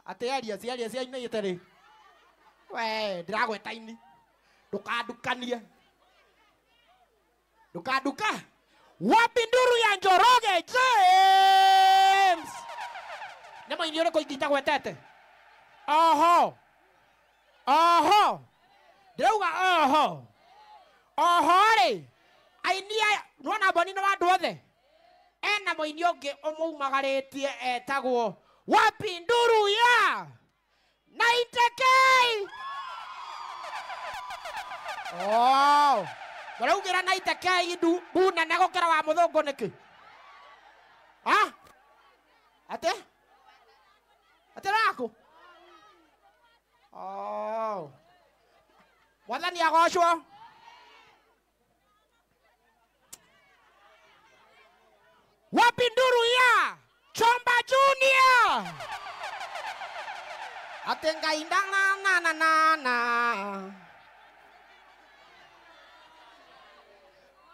Atearia cia ina itari. We, ndiragweta ini. Ndukandukania. Ndukanduka. Wapi nduru ya Njoroge James? Nema inione ko ingita gwetete. Oho. Oho. Ndauga oho. Oho ri. Ainia nona boni no andu othe. Ena moini onge omuumagaritie etagwo wapi nduru ya 90K. Oh. Baraugira 90K idu buna nagokera wa muthungu niki. Ha? Ate rako. Oh. Mwathani agocwo. Wapi nduru ya Chomba Junior? Atenga indanga na.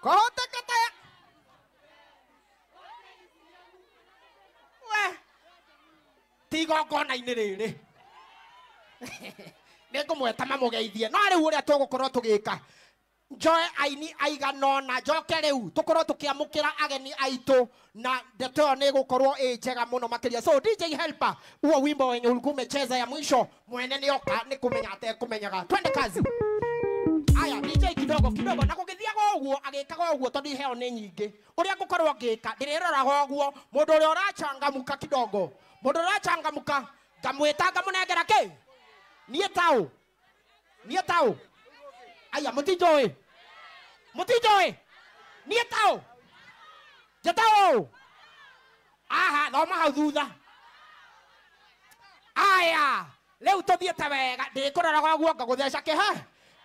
Kohota kata. We. Tigo kona iniriri. Neko mweta mamugeithie. No ari uria tugukorwo tugika. Joy aini aiganona joke riu tukorwo tukiamukira ageni aitu na ndeto ni gukorwo njega muno makiria. So DJ Helper, huo wimbo wenye ulikuwa umecheza ya mwisho mwene ni oka ni kumenya ate kumenyaga. Twende kazi. Aya DJ kidogo na kugithiaga uguo agikaga uguo tondu heo ni nyingi. Uria gukorwo ngika ndiriraga uguo mundu uria urachangamuka kidogo. Mundu urachangamuka ngamwita ngamunengera ki? Nie tao. Aya mutijoe. Nie tao. Jatao. Aha, no ma thutha. Aya, leo tuthiete wega ndikurora gwaguo ngagutheca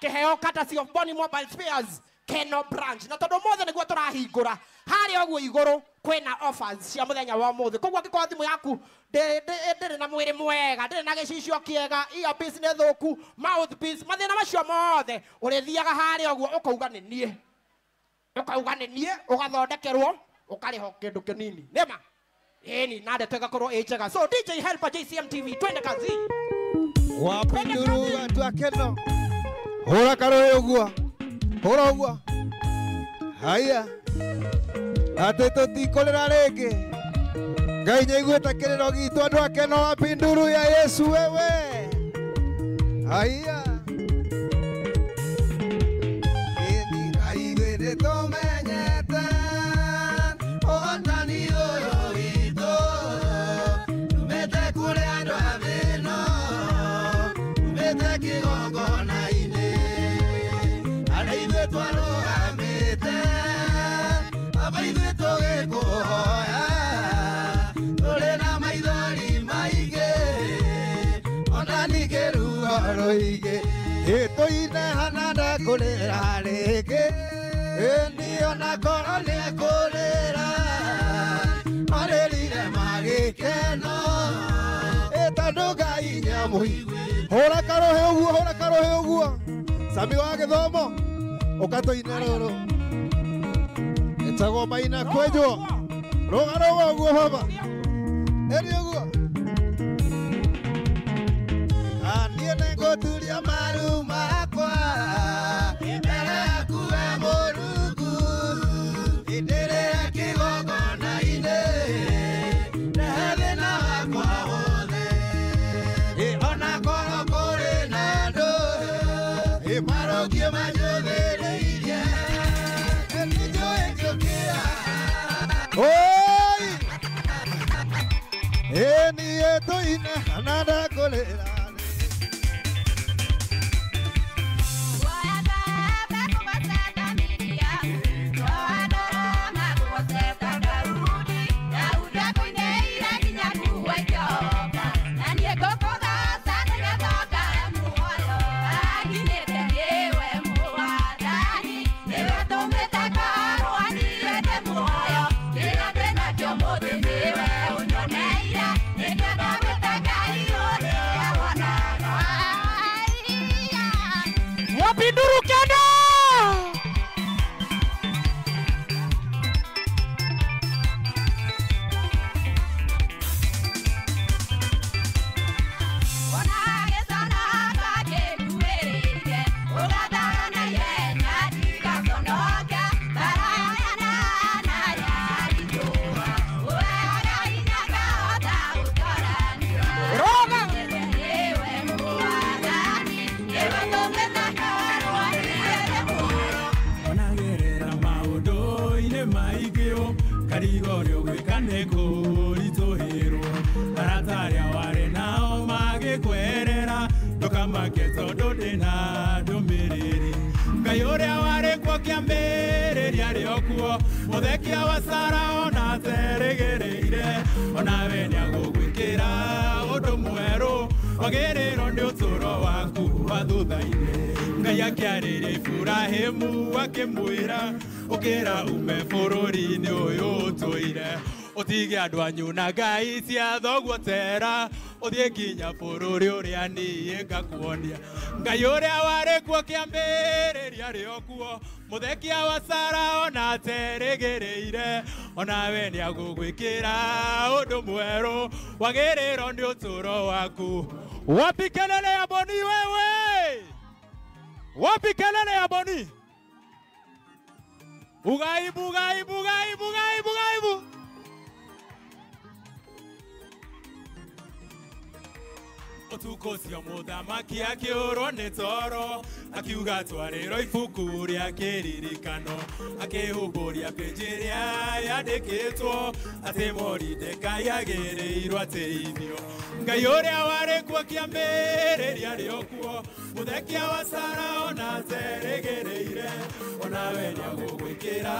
kiheo courtesy of Bonnie Mobile Spares Keno branch. Na tondu mothe niguo turahingura hari oguo iguru kwina offers cia muthenya wa mothe. Koguo ngikora thimu yaku ndiri na mwiri mwega, ndiri na gicicio kiega, ia business thuku, mouthpiece, mathina macio mothe urithiaga hari oguo ukauga ni nie. Ugathondekerwo ukariho kindu kinini. Nema. Eni nade tugakorwo njega. So DJ Helper JCM TV twende kazi. Wapi nduru antu akeno. Hora karo uguo. Haya. Ate tutikolera rege. Ngai nyeigueta kiriro gitu andu akeno wapi nduru ya Yesu wewe. Haya. Eni ngai gwete tomenyete. Otani oyo ito. Tumete kure andu aveno. Tumete kigongona ine. Alaive twarogamite. Abaive tugikuhoya. Turi na maithori maige. Ona nigeruo roige. Itoine hananda kurera rege. Eni ona koro ne kurera. Marerire magikeno. Etanduga inya muigwe. Hora karohe uguo. Sami wa githomo. Ukatoine roro. Etago maina kwejo. Roga uguo baba. Eri uguo. Anie nengo tulia maru makwa. Ibere akuwe morugu. Idere kigongona ine. Nehele na wakwa wothe. Ona koro kore nando. Marogie majodhere irie. Enijo ejokia. Oi! Eni eto ina nada kolera. Yo reke tondu ndina ndumiriri Ngai uria wari kuo kiambiriria rio kuo muthekia wa Sara ona teregereire onawe niagugwikira undu mweru wagiriro ni uturo waku wa thutha-ini Ngai akiarĩria Iburahĩmu akĩmwĩra ũkĩra ume bũrũri-inĩ ũyũ ũtũire ũtige andũ anyu na ngai cia thoguo tera ũthiĩ nginya bũrũri ũrĩa niĩ ngakuonia Ngai ũrĩa warĩ kuo kĩambĩrĩria rĩo kuo mũthekia wa Sara ona terĩgĩrĩire onawe nĩagũgwĩkĩra ũndũ mwerũ wagĩrĩrwo nĩ ũtũro waku wapi kelele ya Boni wewe wapi kelele ya Boni ugaibu ugaibu ugaibu ugaibu ugaibu Otuko cio mũthamaki akĩũrwo nĩ toro akiuga twarĩrwo ibuku rĩa kĩririkano akĩhumbũria pĩnji ĩrĩa yandĩkĩtwo atĩ Moridekai agĩrĩirwo atĩithio Ngai ũrĩa warĩ kuo kĩambĩrĩria rĩo kuo mũthekia wa Sara ona terĩgĩrĩire onawe nĩagũgwĩkĩra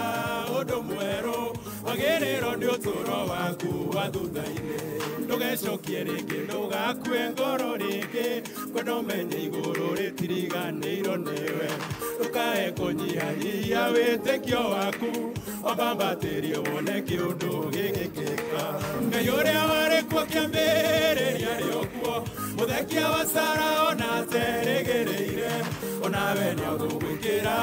ũndũ mwerũ wagĩrĩrwo nĩ ũtũro waku wa thutha-inĩ ndũgecokie rĩngĩ ndũgakue ngoro rĩngĩ kwenda ũmenye igũrũ rĩtiriganĩirwo nĩwe ndũkae kũnyihanyihia wĩtĩkio waku wambambatĩrio wone kĩũndũ gĩgĩkĩka Ngai ũrĩa warĩ kuo kĩambĩrĩria rĩo kuo mũthekia wa Sara ona terĩgĩrĩire onawe nĩagũgwĩkĩra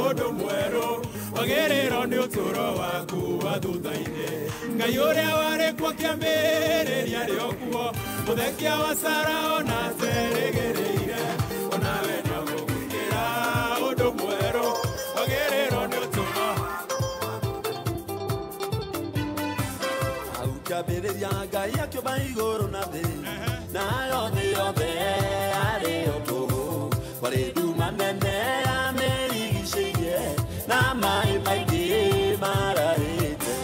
ũndũ mwerũ wagĩrĩrwo nĩ ũtũro waku wa thutha-inĩ Ngai ũrĩa warĩ kuo kĩambĩrĩria rĩo kuo mũthekia wa Sara ona terĩgĩrĩire onawe nĩagũgwĩkĩra ũndũ mwerũ wagĩrĩrwo nĩ ũtũro Au kĩambĩrĩria Ngai akĩũmba igũrũ na thĩ nayo thĩ yothe arĩ o tũhũ kwarĩ nduma nene yamĩrigicĩirie na maĩ maingĩ marahĩte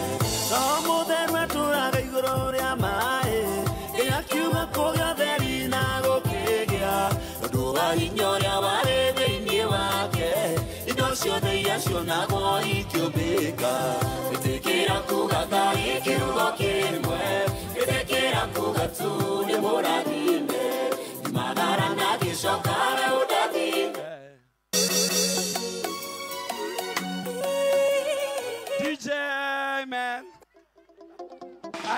no mũtheru atũũraga igũrũ rĩa maĩ Ngai akiuga kũgĩa theri na gũkĩgĩa tondũ wa hinya ũrĩa warĩ thĩinĩ wake indo ciothe iria cionagwo ikĩũmbĩka ĩtĩkĩra kuga Ngai kiugo kĩmwe ĩtĩkĩra kuga tu nĩ mũrathime imagara na gĩcoka we ũndathime DJ man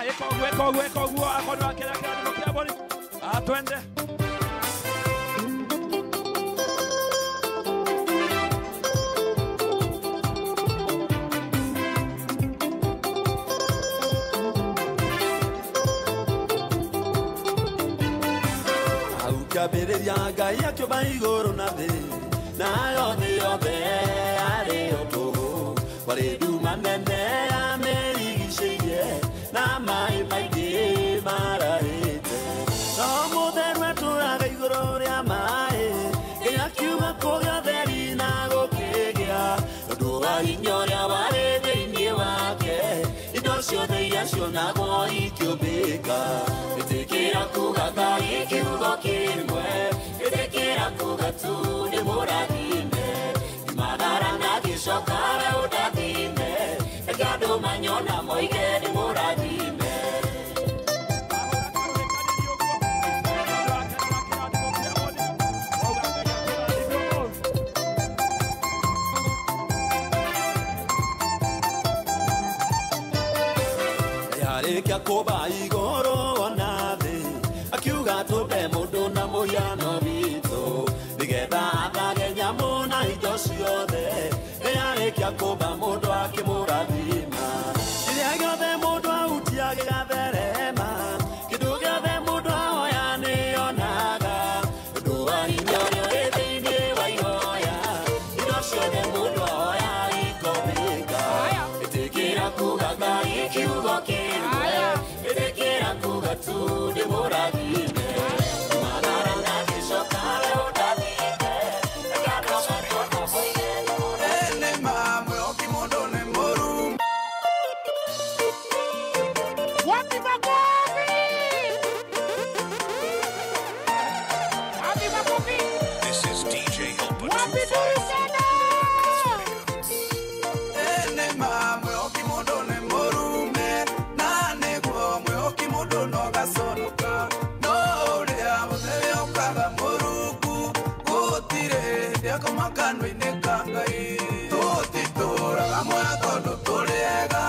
eko guo akono akira kira kia Boni atwende kĩambĩrĩria Ngai akĩũmba igũrũ na thĩ nayo thĩ yothe arĩ o tũhũ kwarĩ nduma nene yamĩrigicĩirie na maĩ maingĩ marahĩte no mũtheru atũũraga igũrũ rĩa maĩ Ngai akiuga kũgĩa theri na gũkĩgĩa tondũ wa hinya ũrĩa warĩ thĩinĩ wake indo ciothe iria cionagwo ikĩũmbĩka ĩtĩkĩra kuga Ngai kiugo kĩmwe ĩtĩkĩra kuga tu nĩ mũrathime imagara na gĩcoka we ũndathime reke andũ manyona moige nĩ mũrathime Yarĩkia kũmba igũrũ ona thĩ akiuga tũmbe mũndũ na mũhiano witũ nĩgetha athage nyamũ na indo ciothe nĩyarĩkia kũmba mũndũ akĩmũrathima kĩrĩa gĩothe mũndũ ahutia gĩgatherema kĩndũ gĩothe mũndũ ahoya nĩonaga ũndũ wa hinya ũrĩa ũrĩ thĩinĩ wa ihoya indo ciothe mũndũ ahoya ikombĩka ĩtĩkĩra kuga Ngai kiugo kĩmwe ĩtĩkĩra kuga mundu no gaconoka no uria muthebe ukaga muruku gutire ndiakoma kanua-inĩ ka Ngai tutitũraga muoyo tondũ tũrĩega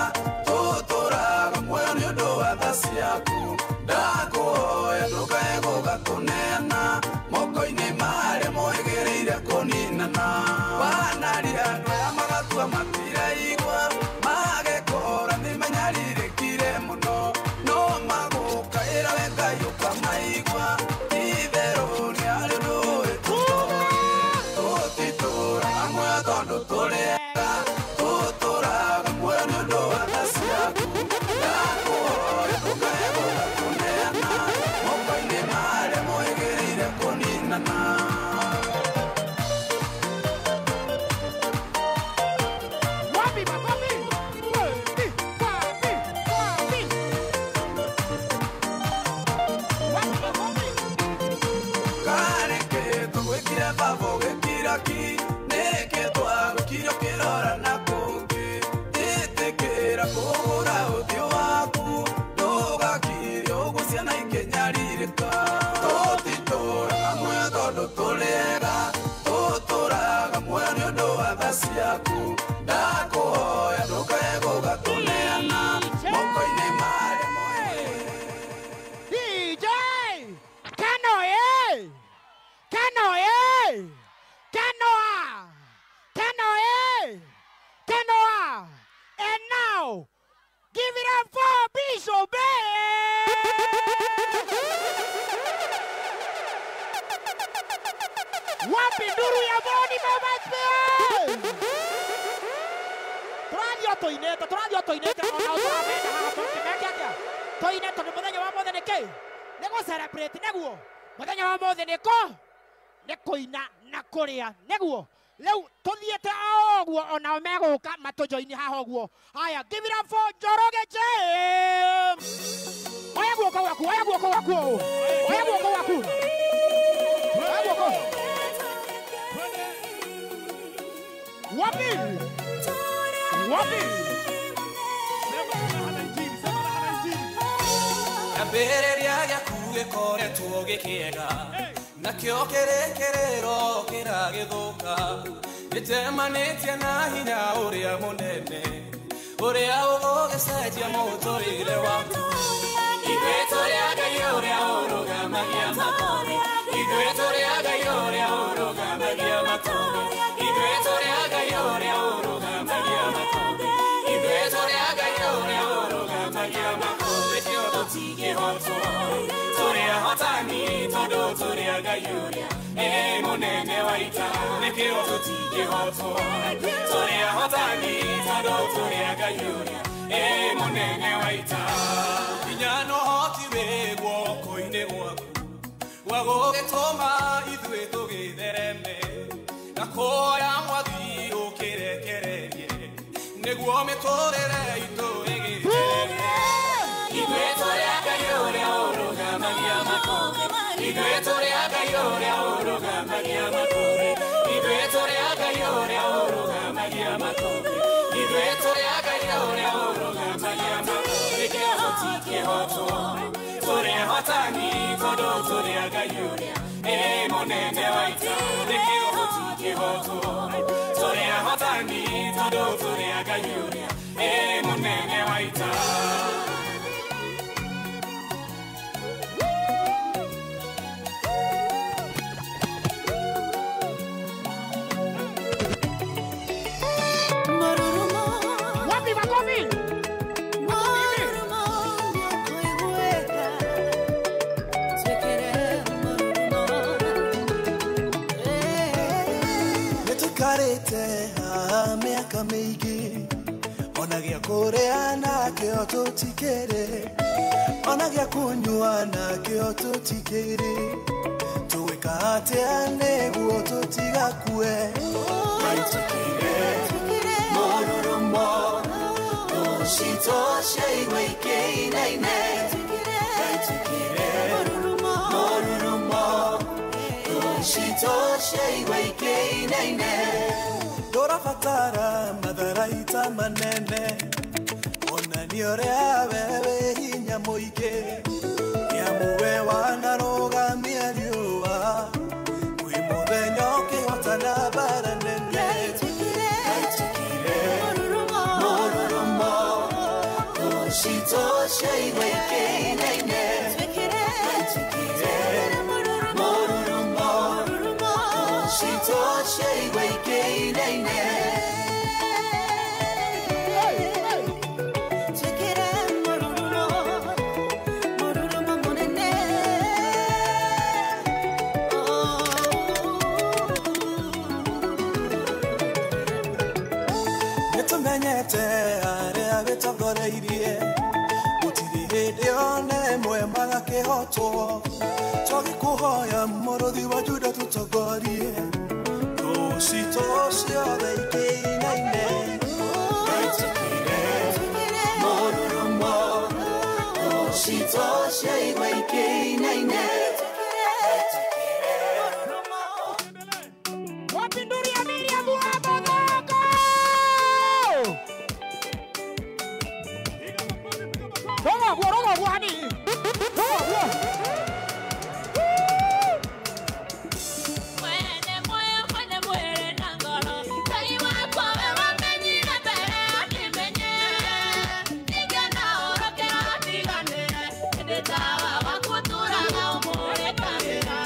tutũraga muoyo nĩ ũndũ wa tha ciaku ndakuhoya ndũkae gũgatũneana moko-inĩ marĩa moigĩrĩire kũninana wanaria andũ aya magatua matiraigua magekora nĩmenyarirĩkire mũno no magũkaĩra we Ngai ũkamaigua itherũ nĩ arĩ ndũĩ tutitũraga muoyo tondũ tũrĩega tutũraga muoyo nĩ ũndũ wa tha ciaku ndakuhoya ndũkae gũgatũneana moko-inĩ marĩa moigĩrĩire kũninana ciaku ndakuhoya ndũkae gũgatũneana moko-inĩ marĩa DJ Kanoe Kanoe Kanoa Kanoe Kanoa. And now give it up for Bishop wapi nduru ya boni mama spell tũrathiĩ tũinĩte ona ũtũramenya haha tũkĩmeke atĩa tũine tondũ mũthenya wa mothe nĩ kĩ nĩ gũ-celebrate nĩguo mũthenya wa mothe nĩ kũina na kũrĩa nĩguo rĩu tũthiĩte ũguo onao megũka matũjoini haha ũguo haya give it up for Njoroge James oya guoko waku oya guoko waku oya guoko waku oya guoko wapi wapi Kambĩrĩria gĩaku gĩkoretwo gĩkĩega nakĩo kĩrĩkĩrĩro kĩragĩthũka gĩtemanĩtie na hinya ũrĩa mũnene ũrĩa ũgũgĩcenjia mũtũrĩre waku ithuĩ tũrĩ a Ngai ũrĩa ũrũgamagia matũũra ithuĩ tũrĩ a Ngai ũrĩa ũrũgamagia matũũra ithuĩ tũrĩ a Ngai ũrĩa ũrũgamagia matũũra ithuĩ tũrĩ a Ngai ũrĩa ũrũgamagia matũũra nĩkĩo tũtingĩhotwo tũrĩ ahotani tondũ tũrĩ a Ngai ũrĩa mũnene wa ita nĩkĩo tũtingĩhotwo tũrĩ ahotani tondũ tũrĩ a Ngai ũrĩa mũnene wa ita hinya no ũhoti wĩ guoko-inĩ gwaku wa gũgĩtũma ithuĩ tũgĩthereme na kũhoya Mwathi ũkĩrekererie nĩguo mĩtũrĩre itũ ĩgĩthereme ithuĩ tũrĩ a Ngai ũrĩa ũrũgamagia matũũra ithuĩ tũrĩ a Ngai ũrĩa ũrũgamagia matũũra ithuĩ tũrĩ a Ngai ũrĩa ũrũgamagia matũũra ithuĩ tũrĩ a Ngai ũrĩa ũrũgamagia matũũra nĩkĩo tũtingĩhotwo tũrĩ ahotani tondũ tũrĩ a Ngai ũrĩa mũnene wa ita nĩkĩo tũtingĩhotwo tũrĩ ahotani tondũ tũrĩ a Ngai ũrĩa mũnene wa ita miaka mĩingĩ ona gĩa kũrĩa nakĩo tũtikĩrĩ ona gĩa kũnyua nakĩo tũtikĩrĩ tũgwĩka atĩa nĩguo tũtigakue tũtikĩrĩ mũrurumo tũcitoshe igũikĩinaine tũtikĩrĩ mũrurumo tũcitoshe igũikĩinaine tũrabatara matharaita manene onania ũrĩa we wĩ hinya mũingĩ tũtũũrereirie gũtirĩ hĩndĩ ona ĩmwe magakĩhotwo twagĩkũhoya mũrũthi wa Juda tũtongorie rũcitũ ciothe ikĩinaine mũrurumo rũcitũ ciaigua ikĩinaine Wapinduria Miriam wa Modoko. Rogo buani. Rogo. Mwene nangolo. Kai wa kwa wewe menyire mbere atimenye. Nigena oroke atigane. Ndetawa wakuturaga umure kamera.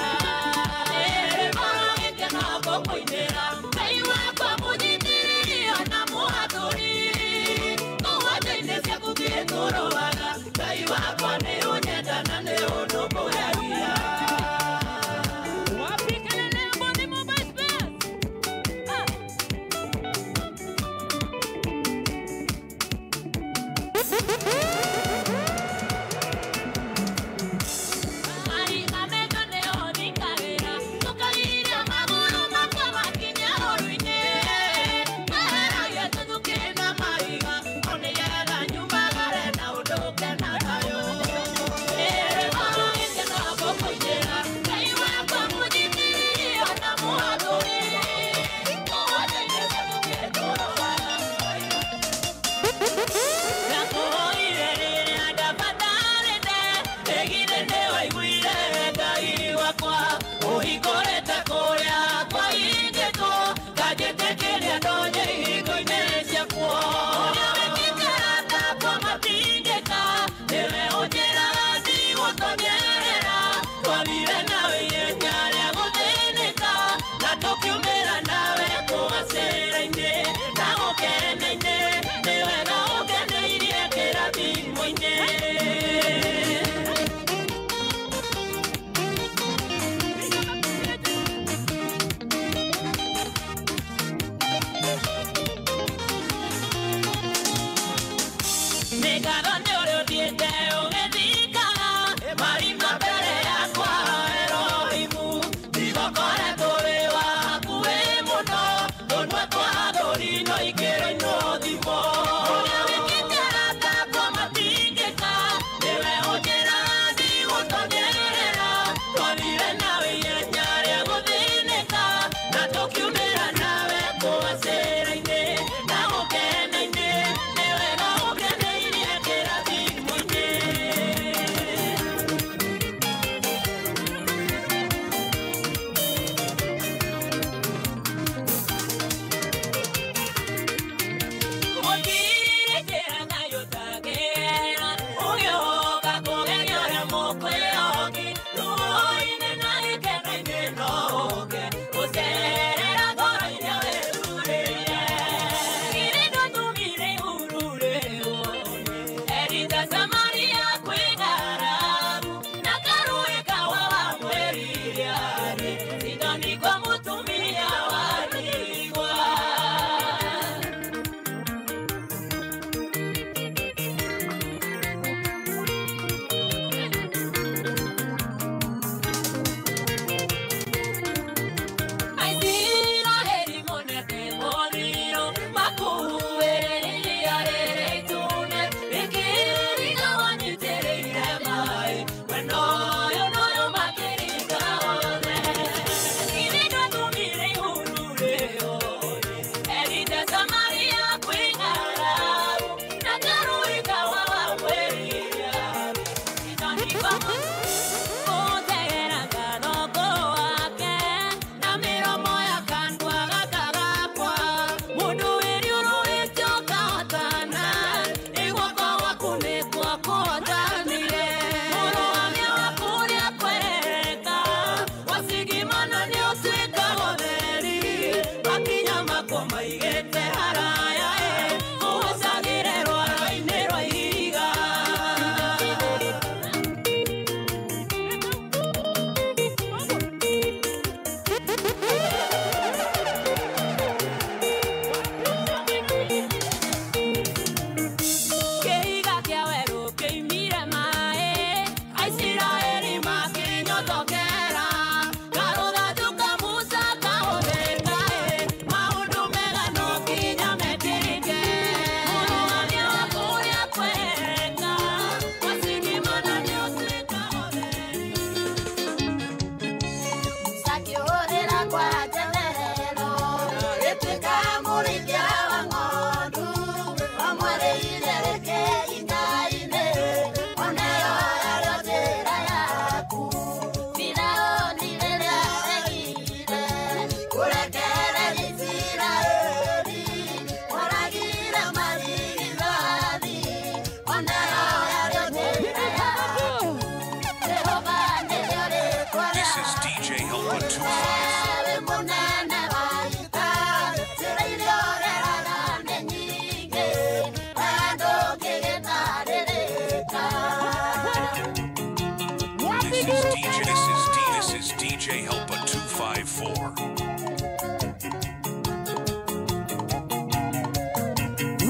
This is DJ Helpa 254.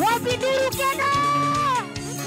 Wapinduru Kenya.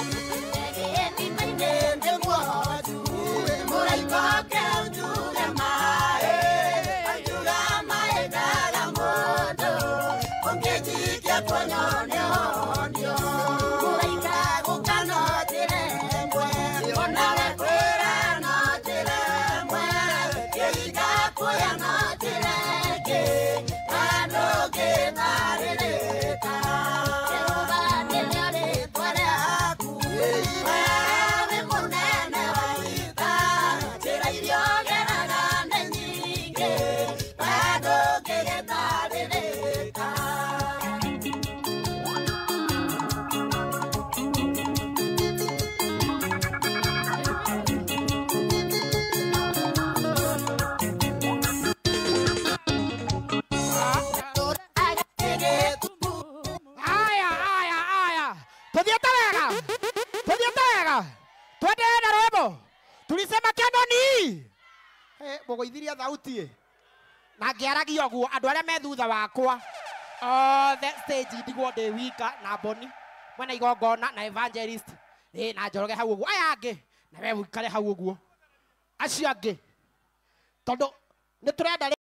Tulisema Kenoni. Mugoithiria thauti. Na ngiaragio guo andu aria me thutha wakwa. The stage ndigwo ndi wika na Boni. Mwena igongona na evangelist. Na Njoroge hau uguo. Aya angi na we wikare hau uguo. Acio angi. Tondu ni turenda